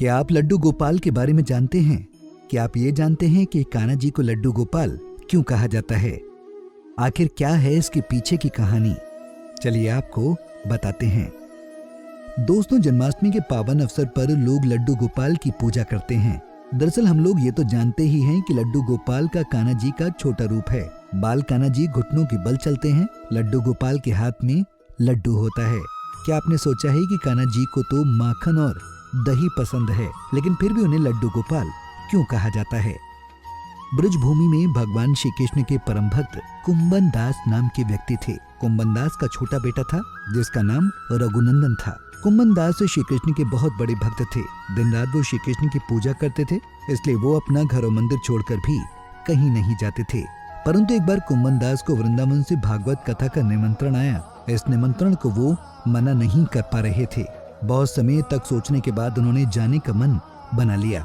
क्या आप लड्डू गोपाल के बारे में जानते हैं? क्या आप ये जानते हैं कि कान्हा जी को लड्डू गोपाल क्यों कहा जाता है? आखिर क्या है इसके पीछे की कहानी? चलिए आपको बताते हैं। दोस्तों, जन्माष्टमी के पावन अवसर पर लोग लड्डू गोपाल की पूजा करते हैं। दरअसल हम लोग ये तो जानते ही हैं कि लड्डू गोपाल का कान्हा जी का छोटा रूप है। बाल कान्हा जी घुटनों के बल चलते हैं। लड्डू गोपाल के हाथ में लड्डू होता है। क्या आपने सोचा है कि कान्हा जी को तो माखन और दही पसंद है, लेकिन फिर भी उन्हें लड्डू गोपाल क्यों कहा जाता है? ब्रज भूमि में भगवान श्री कृष्ण के परम भक्त कुंभन दास नाम के व्यक्ति थे। कुंभन दास का छोटा बेटा था जिसका नाम रघुनंदन था। कुंभन दास श्री कृष्ण के बहुत बड़े भक्त थे। दिन रात वो श्री कृष्ण की पूजा करते थे, इसलिए वो अपना घर और मंदिर छोड़कर भी कहीं नहीं जाते थे। परंतु एक बार कुंभन दास को वृंदावन से भागवत कथा का निमंत्रण आया। इस निमंत्रण को वो मना नहीं कर पा रहे थे। बहुत समय तक सोचने के बाद उन्होंने जाने का मन बना लिया।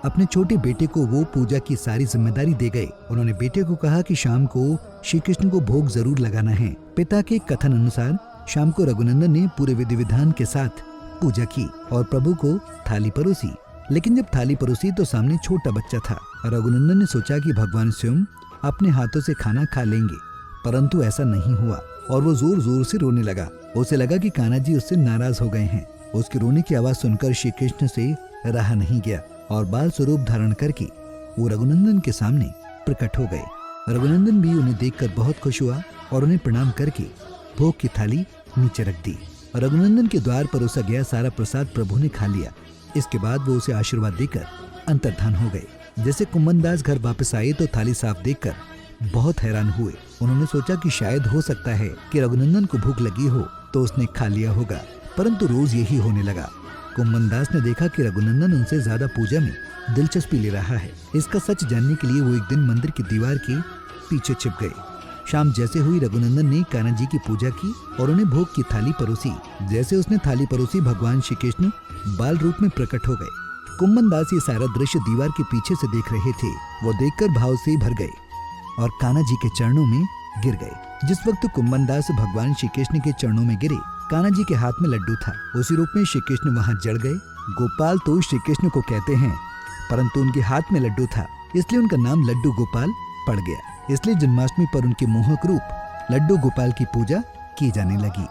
अपने छोटे बेटे को वो पूजा की सारी जिम्मेदारी दे गए। उन्होंने बेटे को कहा कि शाम को श्री कृष्ण को भोग जरूर लगाना है। पिता के कथन अनुसार शाम को रघुनंदन ने पूरे विधि विधान के साथ पूजा की और प्रभु को थाली परोसी। लेकिन जब थाली परोसी तो सामने छोटा बच्चा था। रघुनंदन ने सोचा कि भगवान स्वयं अपने हाथों से खाना खा लेंगे, परंतु ऐसा नहीं हुआ और वो जोर जोर से रोने लगा। उसे लगा कि कान्हा जी उससे नाराज हो गए हैं। उसके रोने की आवाज सुनकर श्री कृष्ण से रहा नहीं गया और बाल स्वरूप धारण करके वो रघुनंदन के सामने प्रकट हो गए। रघुनंदन भी उन्हें देखकर बहुत खुश हुआ और उन्हें प्रणाम करके भोग की थाली नीचे रख दी। रघुनंदन के द्वार परोसा गया सारा प्रसाद प्रभु ने खा लिया। इसके बाद वो उसे आशीर्वाद देकर अंतर्धान हो गए। जैसे कुंभन दास घर वापस आए तो थाली साफ देखकर बहुत हैरान हुए। उन्होंने सोचा कि शायद हो सकता है कि रघुनंदन को भूख लगी हो तो उसने खा लिया होगा, परंतु रोज यही होने लगा। कुंभन दास ने देखा कि रघुनंदन उनसे ज्यादा पूजा में दिलचस्पी ले रहा है। इसका सच जानने के लिए वो एक दिन मंदिर की दीवार के पीछे छिप गए। शाम जैसे हुई रघुनंदन ने कान्हा जी की पूजा की और उन्हें भोग की थाली परोसी। जैसे उसने थाली परोसी, भगवान श्री कृष्ण बाल रूप में प्रकट हो गए। कुंभन दास ये सारा दृश्य दीवार के पीछे से देख रहे थे। वो देखकर भाव से भर गए और कान्हा जी के चरणों में गिर गए। जिस वक्त कुंभन दास भगवान श्री कृष्ण के चरणों में गिरे, कान्हा जी के हाथ में लड्डू था। उसी रूप में श्री कृष्ण वहाँ जड़ गए। गोपाल तो श्री कृष्ण को कहते हैं, परंतु उनके हाथ में लड्डू था, इसलिए उनका नाम लड्डू गोपाल पड़ गया। इसलिए जन्माष्टमी पर उनके मोहक रूप लड्डू गोपाल की पूजा की जाने लगी।